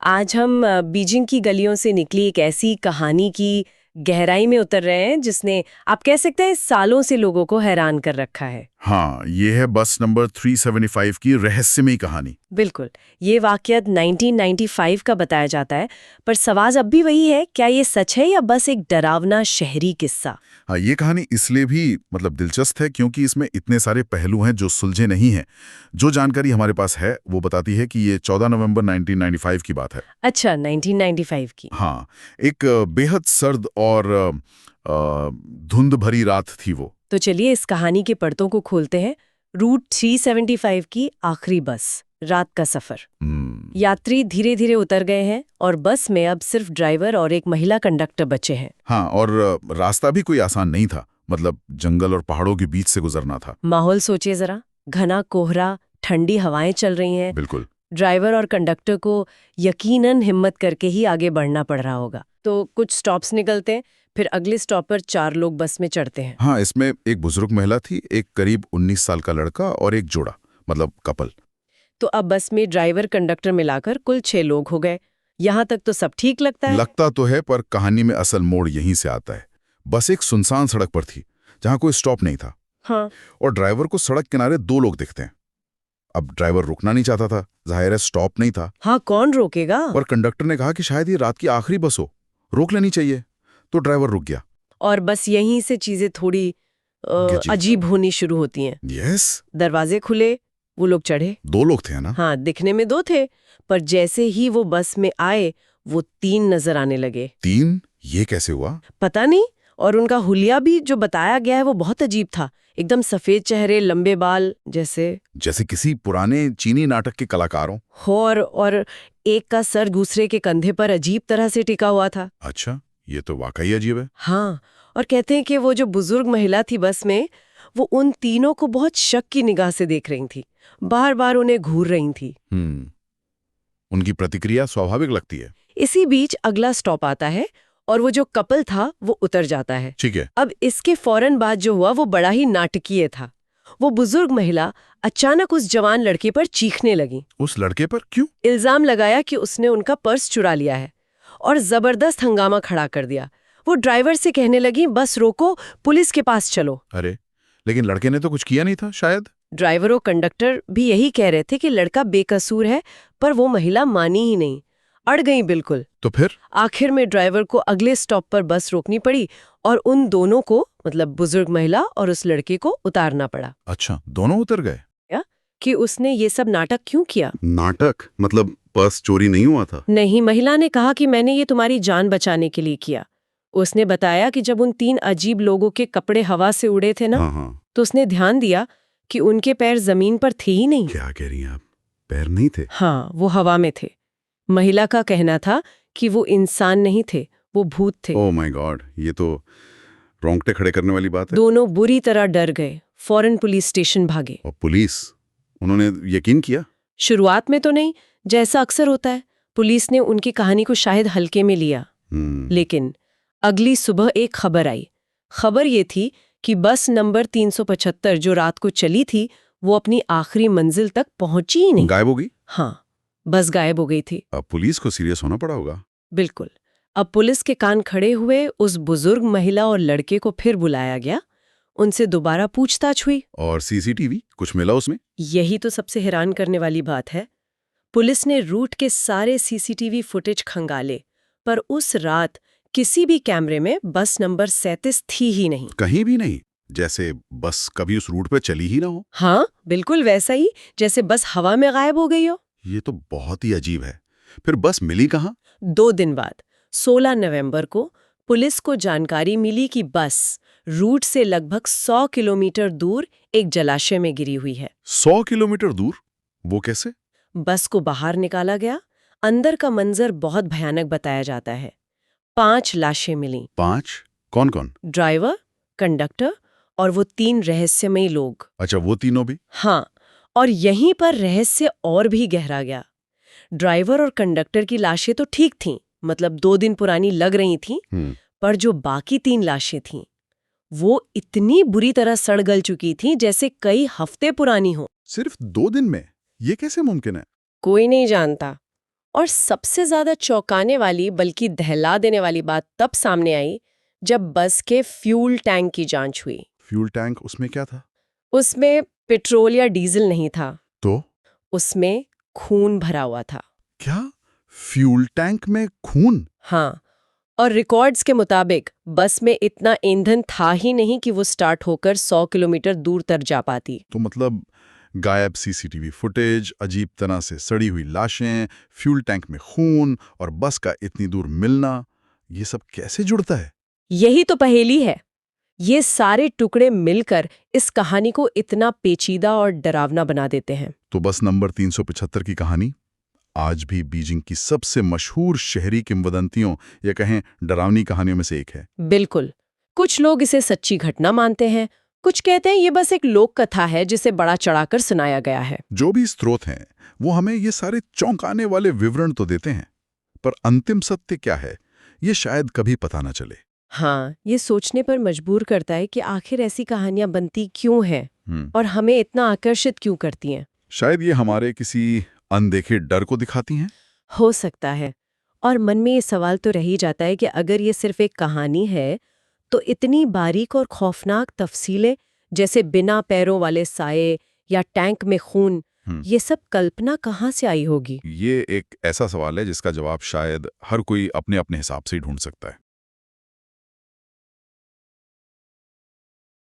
आज हम बीजिंग की गलियों से निकली एक ऐसी कहानी की गहराई में उतर रहे हैं जिसने आप कह सकते हैं सालों से लोगों को हैरान कर रखा है। हाँ, ये है बस नंबर 375 की रहस्यमयी कहानी। बिल्कुल, ये वाकया 1995 का बताया जाता है, पर सवाल अब भी वही है, क्या ये सच है या बस एक डरावना शहरी किस्सा? हाँ, ये कहानी इसलिए भी दिलचस्प है क्योंकि इसमें इतने सारे पहलू हैं जो सुलझे नहीं हैं। जो जानकारी हमारे पास है वो बताती है कि ये 14 नवंबर 1995 की बात है। अच्छा, 1995 की। हाँ, एक बेहद सर्द और धुंध भरी रात थी वो। तो चलिए इस कहानी के पर्दों को खोलते हैं। रूट 375 की आखिरी बस, रात का सफर। यात्री धीरे धीरे उतर गए हैं और बस में अब सिर्फ ड्राइवर और एक महिला कंडक्टर बचे हैं। हाँ, और रास्ता भी कोई आसान नहीं था। जंगल और पहाड़ों के बीच से गुजरना था। माहौल सोचिए जरा, घना कोहरा, ठंडी हवाएं चल रही हैं। बिल्कुल। ड्राइवर और कंडक्टर को यकीनन हिम्मत करके ही आगे बढ़ना पड़ रहा होगा। तो कुछ स्टॉप्स निकलते हैं, फिर अगले स्टॉप पर 4 लोग बस में चढ़ते हैं। हाँ, इसमें एक बुजुर्ग महिला थी, एक करीब 19 साल का लड़का और एक जोड़ा, कपल। तो अब बस में ड्राइवर कंडक्टर मिलाकर कुल 6 लोग हो गए। यहाँ तक तो सब ठीक लगता है। लगता तो है, पर कहानी में असल मोड़ यहीं से आता है। बस एक सुनसान सड़क पर थी जहां कोई स्टॉप नहीं था। हाँ। और ड्राइवर को सड़क किनारे 2 लोग दिखते हैं। अब ड्राइवर रुकना नहीं चाहता था, जाहिर है स्टॉप नहीं था। हाँ, कौन रोकेगा? और कंडक्टर ने कहा कि शायद ये रात की आखिरी बस हो, रोक लेनी चाहिए। तो ड्राइवर रुक गया। और बस यहीं से चीजें थोड़ी अजीब होनी शुरू होती हैं। यस। दरवाजे खुले, वो लोग चढ़े। 2 लोग थे ना? हाँ, दिखने में 2 थे, पर जैसे ही वो बस में आए वो 3 नजर आने लगे। 3? ये कैसे हुआ? पता नहीं। और उनका हुलिया भी जो बताया गया है वो बहुत अजीब था। एकदम सफेद चेहरे, लंबे बाल, जैसे किसी पुराने चीनी नाटक के कलाकारों। और एक का सर दूसरे के कंधे पर अजीब तरह से टिका हुआ था। अच्छा, ये तो वाकई अजीब है। हाँ, और कहते हैं कि वो जो बुजुर्ग महिला थी बस में, वो उन तीनों को बहुत शक की निगाह से देख रही थी, बार बार उन्हें घूर रही थी। उनकी प्रतिक्रिया स्वाभाविक लगती है। इसी बीच अगला स्टॉप आता है और वो जो कपल था वो उतर जाता है। ठीक है। अब इसके फौरन बाद जो हुआ वो बड़ा ही नाटकीय था। वो बुजुर्ग महिला अचानक उस जवान लड़के पर चीखने लगी। उस लड़के पर क्यों? इल्जाम लगाया कि उसने उनका पर्स चुरा लिया है और जबरदस्त हंगामा खड़ा कर दिया। वो ड्राइवर से कहने लगी, बस रोको, पुलिस के पास चलो। अरे, लेकिन लड़के ने तो कुछ किया नहीं था शायद। ड्राइवर और कंडक्टर भी यही कह रहे थे कि लड़का बेकसूर है, पर वो महिला मानी ही नहीं, अड़ गई बिल्कुल। तो फिर आखिर में ड्राइवर को अगले स्टॉप पर बस रोकनी पड़ी और उन दोनों को, बुजुर्ग महिला और उस लड़के को उतारना पड़ा। अच्छा, दोनों उतर गए? कि उसने ये सब नाटक क्यों किया? नाटक? पर्स चोरी नहीं हुआ था? नहीं, महिला ने कहा कि मैंने ये तुम्हारी जान बचाने के लिए किया। उसने बताया कि जब उन 3 अजीब लोगों के कपड़े हवा से उड़े थे ना, हाँ। तो उसने ध्यान दिया कि उनके पैर जमीन पर थे ही नहीं। क्या कह रही हैं आप? पैर नहीं थे? हाँ, वो हवा में थे। महिला का कहना था कि वो इंसान नहीं थे, वो भूत थे। ओह माय गॉड, ये तो रोंगटे खड़े करने वाली बात है। दोनों बुरी तरह डर गए, फौरन पुलिस स्टेशन भागे। और पुलिस? उन्होंने यकीन किया? शुरुआत में तो नहीं, जैसा अक्सर होता है। पुलिस ने उनकी कहानी को शायद हल्के में लिया। लेकिन अगली सुबह एक खबर आई। खबर ये थी कि बस नंबर 375 जो रात को चली थी, वो अपनी आखिरी मंजिल तक पहुंची ही नहीं। गायब हो गई? हाँ, बस गायब हो गई थी। अब पुलिस को सीरियस होना पड़ा होगा। बिल्कुल। अब पुलिस के कान खड़े हुए, उस बुजुर्ग महिला और लड़के को फिर बुलाया गया। उनसे दोबारा पूछताछ हुई। और सीसीटीवी कुछ मिला उसमें? यही तो सबसे हैरान करने वाली बात है। पुलिस ने रूट के सारे सीसीटीवी फुटेज खंगाले, पर उस रात किसी भी कैमरे में बस नंबर 37 थी ही नहीं। कहीं भी नहीं? जैसे बस कभी उस रूट पे चली ही ना हो? हाँ, बिल्कुल वैसा ही, जैसे बस हवा में गायब हो गई हो। ये तो बहुत ही अजीब है। फिर बस मिली कहाँ? 2 दिन बाद 16 नवंबर को पुलिस को जानकारी मिली कि बस रूट से लगभग 100 किलोमीटर दूर एक जलाशय में गिरी हुई है। 100 किलोमीटर दूर? वो कैसे? बस को बाहर निकाला गया। अंदर का मंजर बहुत भयानक बताया जाता है। 5 लाशें मिलीं। 5? कौन कौन? ड्राइवर, कंडक्टर और वो 3 रहस्यमयी लोग। अच्छा, वो तीनों भी? हाँ, और यहीं पर रहस्य और भी गहरा गया। ड्राइवर और कंडक्टर की लाशें तो ठीक थीं, 2 दिन पुरानी लग रही थीं, पर जो बाकी 3 लाशें थीं, वो इतनी बुरी तरह सड़ गल चुकी थीं जैसे कई हफ्ते पुरानी हो। सिर्फ 2 दिन में? ये कैसे मुमकिन है? कोई नहीं जानता। और सबसे ज्यादा चौंकाने वाली बल्कि दहला देने वाली बात तब सामने आई जब बस के फ्यूल टैंक की जांच हुई। फ्यूल टैंक, उसमें क्या था? उसमें पेट्रोल या डीजल नहीं था, तो उसमें खून भरा हुआ था। क्या फ्यूल टैंक में खून? हाँ, और रिकॉर्ड्स के मुताबिक बस में इतना ईंधन था ही नहीं कि वो स्टार्ट होकर 100 किलोमीटर दूर तक जा पाती। तो मतलब गायब सीसीटीवी फुटेज, अजीब तरह से सड़ी हुई लाशें, फ्यूल टैंक में खून और बस का इतनी दूर मिलना, ये सब कैसे जुड़ता है? यही तो पहेली है। ये सारे टुकड़े मिलकर इस कहानी को इतना पेचीदा और डरावना बना देते हैं। तो बस नंबर 375 की कहानी आज भी बीजिंग की सबसे मशहूर शहरी किंवदंतियों या कहें डरावनी कहानियों में से एक है। बिल्कुल। कुछ लोग इसे सच्ची घटना मानते हैं, कुछ कहते हैं ये बस एक लोक कथा है जिसे बड़ा चढ़ाकर सुनाया गया है। जो भी स्रोत हैं, वो हमें ये सारे चौंकाने वाले विवरण तो देते हैं, पर अंतिम सत्य क्या है, ये शायद कभी पता न चले। हाँ, ये सोचने पर मजबूर करता है कि आखिर ऐसी कहानियां बनती क्यों हैं हम्म। और हमें इतना आकर्षित क्यों करती हैं। शायद ये हमारे किसी अनदेखे डर को दिखाती हैं। हो सकता है। और मन में ये सवाल तो रह ही जाता है कि अगर ये सिर्फ एक कहानी है, तो इतनी बारीक और खौफनाक तफसीलें जैसे बिना पैरों वाले साये या टैंक में खून, ये सब कल्पना कहाँ से आई होगी? ये एक ऐसा सवाल है जिसका जवाब शायद हर कोई अपने अपने हिसाब से ही ढूंढ सकता है।